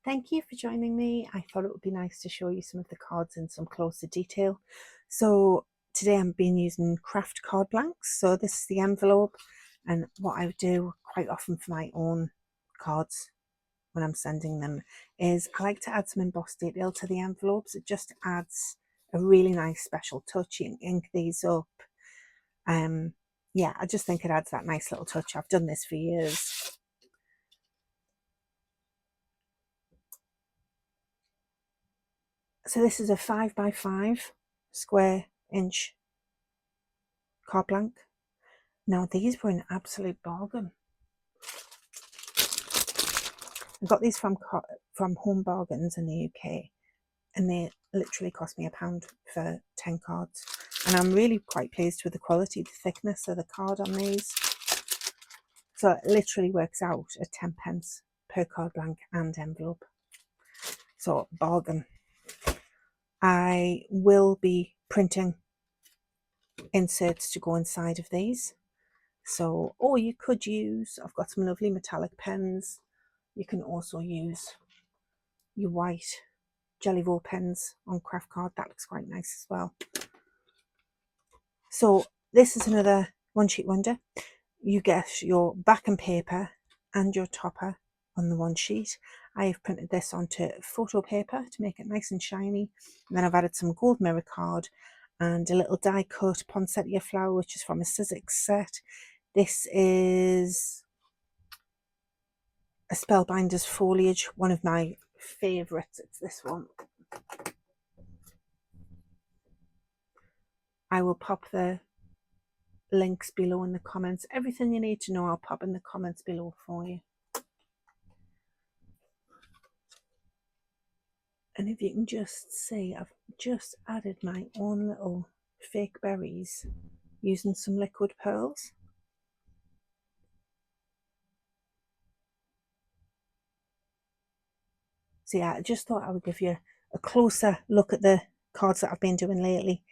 Thank you for joining me. I thought it would be nice to show you some of the cards in some closer detail. So today I'm been using craft card blanks. So this is the envelope, and what I do quite often for my own cards when I'm sending them is I like to add some embossed detail to the envelopes. It just adds a really nice special touch. You can ink these up. Yeah, I just think it adds that nice little touch. I've done this for years. So this is a 5x5 square inch card blank. Now these were an absolute bargain. I got these from Home Bargains in the UK, and they literally cost me £1 for 10 cards. And I'm really quite pleased with the quality, the thickness of the card on these. So it literally works out at 10p per card blank and envelope. So bargain. I will be printing inserts to go inside of these. So, or you could use, I've got some lovely metallic pens. You can also use your white jelly roll pens on craft card. That looks quite nice as well. So this is another one sheet wonder. You get your backing paper and your topper on the one sheet. I have printed this onto photo paper to make it nice and shiny. And then I've added some gold mirror card and a little die cut poinsettia flower, which is from a Sizzix set. This is a Spellbinder's foliage, one of my favourites. It's this one. I will pop the links below in the comments. Everything you need to know I'll pop in the comments below for you. And if you can just see, I've just added my own little fake berries using some liquid pearls. So yeah, I just thought I would give you a closer look at the cards that I've been doing lately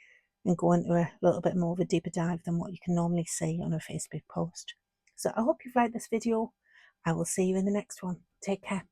and go into a little bit more of a deeper dive than what you can normally see on a Facebook post. So I hope you've liked this video. I will see you in the next one. Take care.